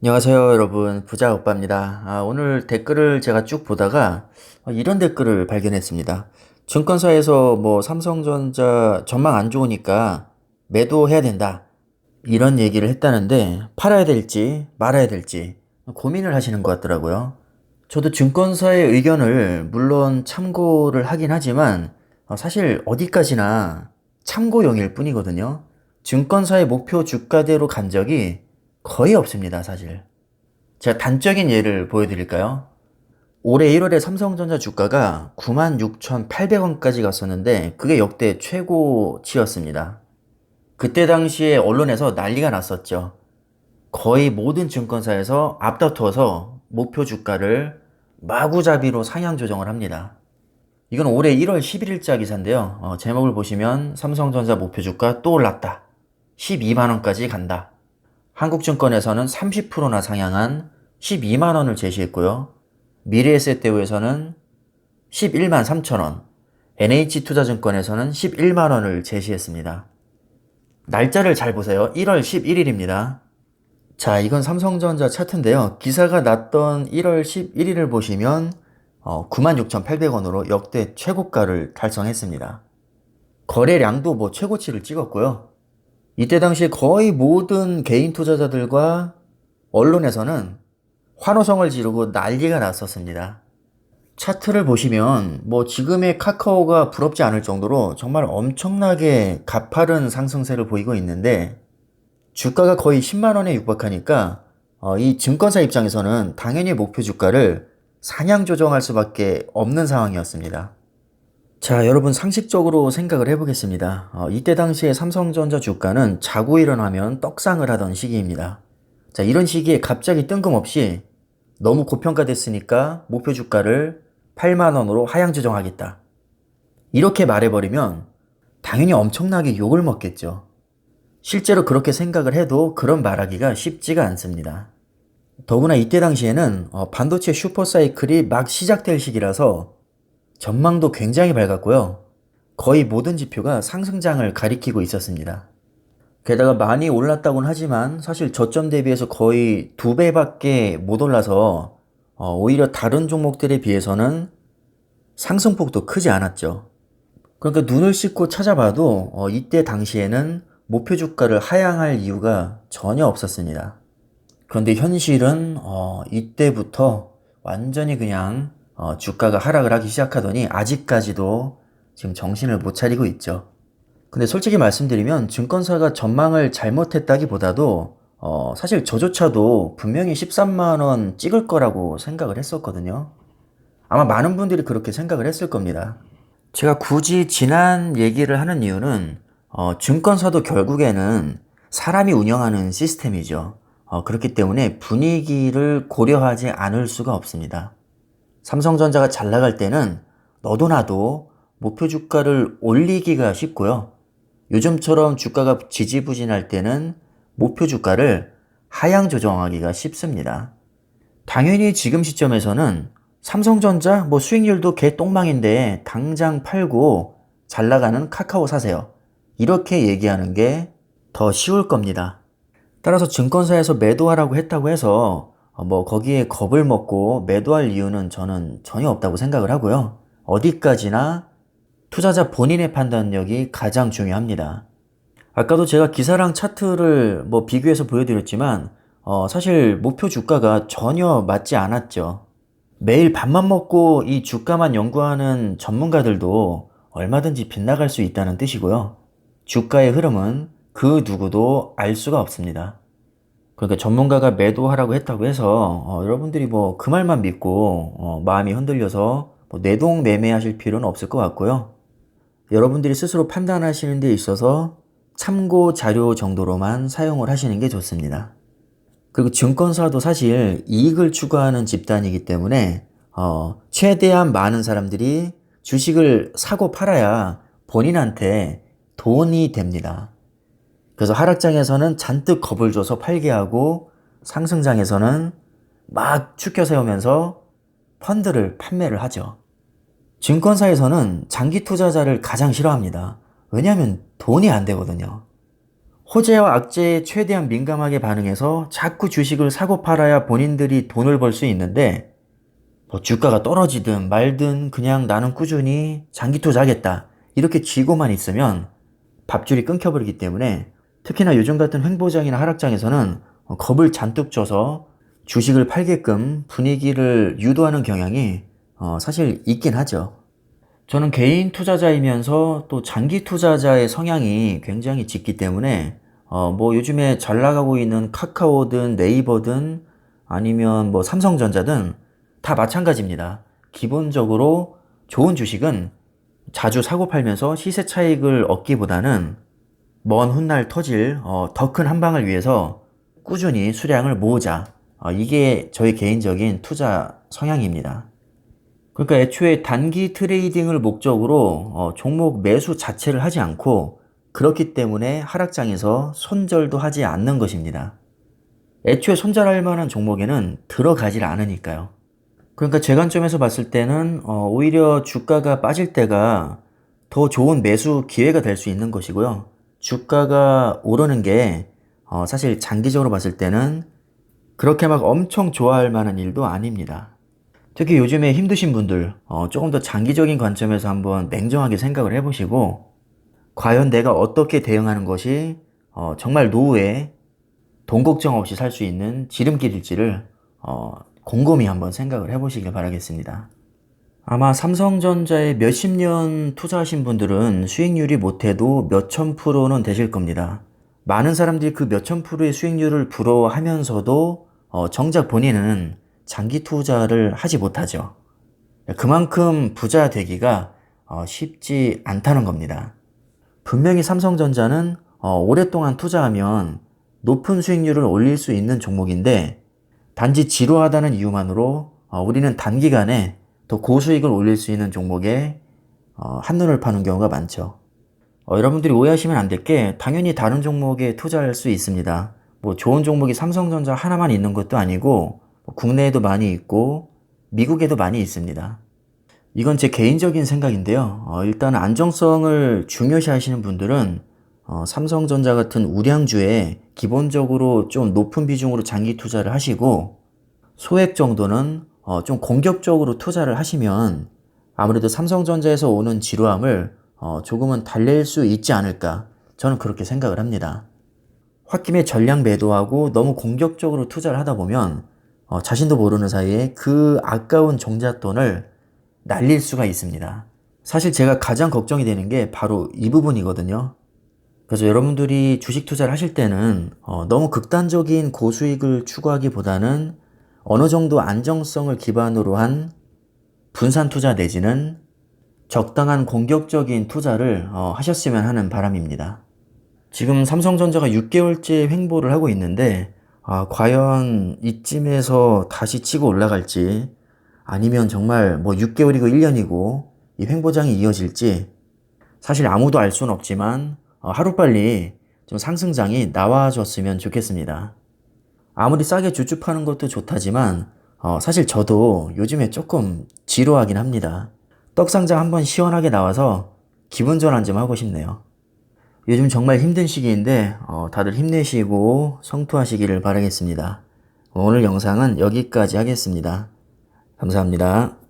안녕하세요, 여러분. 부자 오빠입니다. 오늘 댓글을 제가 쭉 보다가 이런 댓글을 발견했습니다. 증권사에서 뭐 삼성전자 전망 안 좋으니까 매도해야 된다. 이런 얘기를 했다는데 팔아야 될지 말아야 될지 고민을 하시는 것 같더라고요. 저도 증권사의 의견을 물론 참고를 하긴 하지만 사실 어디까지나 참고용일 뿐이거든요. 증권사의 목표 주가대로 간 적이 거의 없습니다, 사실. 제가 단적인 예를 보여드릴까요? 올해 1월에 삼성전자 주가가 96,800원까지 갔었는데 그게 역대 최고치였습니다. 그때 당시에 언론에서 난리가 났었죠. 거의 모든 증권사에서 앞다투어서 목표 주가를 마구잡이로 상향 조정을 합니다. 이건 올해 1월 11일자 기사인데요. 제목을 보시면 삼성전자 목표 주가 또 올랐다. 12만원까지 간다. 한국증권에서는 30%나 상향한 12만원을 제시했고요. 미래에셋대우에서는 11만 3천원, NH투자증권에서는 11만원을 제시했습니다. 날짜를 잘 보세요. 1월 11일입니다. 자, 이건 삼성전자 차트인데요. 기사가 났던 1월 11일을 보시면 96,800원으로 역대 최고가를 달성했습니다. 거래량도 뭐 최고치를 찍었고요. 이때 당시에 거의 모든 개인 투자자들과 언론에서는 환호성을 지르고 난리가 났었습니다. 차트를 보시면 뭐 지금의 카카오가 부럽지 않을 정도로 정말 엄청나게 가파른 상승세를 보이고 있는데 주가가 거의 10만 원에 육박하니까 이 증권사 입장에서는 당연히 목표 주가를 상향 조정할 수밖에 없는 상황이었습니다. 자, 여러분 상식적으로 생각을 해보겠습니다. 이때 당시에 삼성전자 주가는 자고 일어나면 떡상을 하던 시기입니다. 자, 이런 시기에 갑자기 뜬금없이 너무 고평가됐으니까 목표 주가를 8만 원으로 하향 조정하겠다. 이렇게 말해버리면 당연히 엄청나게 욕을 먹겠죠. 실제로 그렇게 생각을 해도 그런 말하기가 쉽지가 않습니다. 더구나 이때 당시에는 반도체 슈퍼사이클이 막 시작될 시기라서 전망도 굉장히 밝았고요. 거의 모든 지표가 상승장을 가리키고 있었습니다. 게다가 많이 올랐다고는 하지만 사실 저점 대비해서 거의 2배밖에 못 올라서 오히려 다른 종목들에 비해서는 상승폭도 크지 않았죠. 그러니까 눈을 씻고 찾아봐도 이때 당시에는 목표 주가를 하향할 이유가 전혀 없었습니다. 그런데 현실은 이때부터 완전히 그냥 주가가 하락을 하기 시작하더니 아직까지도 지금 정신을 못 차리고 있죠. 근데 솔직히 말씀드리면 증권사가 전망을 잘못했다기보다도 사실 저조차도 분명히 13만 원 찍을 거라고 생각을 했었거든요. 아마 많은 분들이 그렇게 생각을 했을 겁니다. 제가 굳이 지난 얘기를 하는 이유는 증권사도 결국에는 사람이 운영하는 시스템이죠. 그렇기 때문에 분위기를 고려하지 않을 수가 없습니다. 삼성전자가 잘 나갈 때는 너도 나도 목표 주가를 올리기가 쉽고요. 요즘처럼 주가가 지지부진할 때는 목표 주가를 하향 조정하기가 쉽습니다. 당연히 지금 시점에서는 삼성전자 뭐 수익률도 개똥망인데 당장 팔고 잘 나가는 카카오 사세요. 이렇게 얘기하는 게 더 쉬울 겁니다. 따라서 증권사에서 매도하라고 했다고 해서 뭐 거기에 겁을 먹고 매도할 이유는 저는 전혀 없다고 생각을 하고요. 어디까지나 투자자 본인의 판단력이 가장 중요합니다. 아까도 제가 기사랑 차트를 뭐 비교해서 보여드렸지만 사실 목표 주가가 전혀 맞지 않았죠. 매일 밥만 먹고 이 주가만 연구하는 전문가들도 얼마든지 빗나갈 수 있다는 뜻이고요. 주가의 흐름은 그 누구도 알 수가 없습니다. 그러니까 전문가가 매도하라고 했다고 해서 여러분들이 뭐 그 말만 믿고 마음이 흔들려서 뭐 내동매매하실 필요는 없을 것 같고요. 여러분들이 스스로 판단하시는 데 있어서 참고 자료 정도로만 사용을 하시는 게 좋습니다. 그리고 증권사도 사실 이익을 추구하는 집단이기 때문에 최대한 많은 사람들이 주식을 사고 팔아야 본인한테 돈이 됩니다. 그래서 하락장에서는 잔뜩 겁을 줘서 팔게 하고 상승장에서는 막 추켜 세우면서 펀드를 판매를 하죠. 증권사에서는 장기 투자자를 가장 싫어합니다. 왜냐하면 돈이 안 되거든요. 호재와 악재에 최대한 민감하게 반응해서 자꾸 주식을 사고 팔아야 본인들이 돈을 벌 수 있는데, 뭐 주가가 떨어지든 말든 그냥 나는 꾸준히 장기 투자하겠다, 이렇게 쥐고만 있으면 밥줄이 끊겨버리기 때문에, 특히나 요즘 같은 횡보장이나 하락장에서는 겁을 잔뜩 줘서 주식을 팔게끔 분위기를 유도하는 경향이 사실 있긴 하죠. 저는 개인 투자자이면서 또 장기 투자자의 성향이 굉장히 짙기 때문에 뭐 요즘에 잘 나가고 있는 카카오든 네이버든 아니면 뭐 삼성전자든 다 마찬가지입니다. 기본적으로 좋은 주식은 자주 사고 팔면서 시세 차익을 얻기보다는 먼 훗날 터질 더 큰 한방을 위해서 꾸준히 수량을 모으자. 이게 저의 개인적인 투자 성향입니다. 그러니까 애초에 단기 트레이딩을 목적으로 종목 매수 자체를 하지 않고, 그렇기 때문에 하락장에서 손절도 하지 않는 것입니다. 애초에 손절할 만한 종목에는 들어가질 않으니까요. 그러니까 제 관점에서 봤을 때는 오히려 주가가 빠질 때가 더 좋은 매수 기회가 될 수 있는 것이고요. 주가가 오르는 게 사실 장기적으로 봤을 때는 그렇게 막 엄청 좋아할 만한 일도 아닙니다. 특히 요즘에 힘드신 분들 조금 더 장기적인 관점에서 한번 냉정하게 생각을 해보시고, 과연 내가 어떻게 대응하는 것이 정말 노후에 돈 걱정 없이 살 수 있는 지름길일지를 곰곰이 한번 생각을 해보시길 바라겠습니다. 아마 삼성전자에 몇십 년 투자하신 분들은 수익률이 못해도 몇천 프로는 되실 겁니다. 많은 사람들이 그 몇천 프로의 수익률을 부러워하면서도 정작 본인은 장기 투자를 하지 못하죠. 그만큼 부자 되기가 쉽지 않다는 겁니다. 분명히 삼성전자는 오랫동안 투자하면 높은 수익률을 올릴 수 있는 종목인데, 단지 지루하다는 이유만으로 우리는 단기간에 더 고수익을 올릴 수 있는 종목에 한눈을 파는 경우가 많죠. 여러분들이 오해하시면 안 될 게, 당연히 다른 종목에 투자할 수 있습니다. 뭐 좋은 종목이 삼성전자 하나만 있는 것도 아니고 국내에도 많이 있고 미국에도 많이 있습니다. 이건 제 개인적인 생각인데요. 일단 안정성을 중요시 하시는 분들은 삼성전자 같은 우량주에 기본적으로 좀 높은 비중으로 장기 투자를 하시고, 소액 정도는 좀 공격적으로 투자를 하시면 아무래도 삼성전자에서 오는 지루함을 조금은 달랠 수 있지 않을까, 저는 그렇게 생각을 합니다. 홧김에 전량 매도하고 너무 공격적으로 투자를 하다 보면 자신도 모르는 사이에 그 아까운 종잣돈을 날릴 수가 있습니다. 사실 제가 가장 걱정이 되는 게 바로 이 부분이거든요. 그래서 여러분들이 주식 투자를 하실 때는 너무 극단적인 고수익을 추구하기보다는 어느 정도 안정성을 기반으로 한 분산 투자 내지는 적당한 공격적인 투자를 하셨으면 하는 바람입니다. 지금 삼성전자가 6개월째 횡보를 하고 있는데, 과연 이쯤에서 다시 치고 올라갈지, 아니면 정말 뭐 6개월이고 1년이고 이 횡보장이 이어질지 사실 아무도 알 수는 없지만 하루빨리 좀 상승장이 나와줬으면 좋겠습니다. 아무리 싸게 주춤하는 것도 좋다지만 사실 저도 요즘에 조금 지루하긴 합니다. 떡상장 한번 시원하게 나와서 기분 전환 좀 하고 싶네요. 요즘 정말 힘든 시기인데 다들 힘내시고 성투하시기를 바라겠습니다. 오늘 영상은 여기까지 하겠습니다. 감사합니다.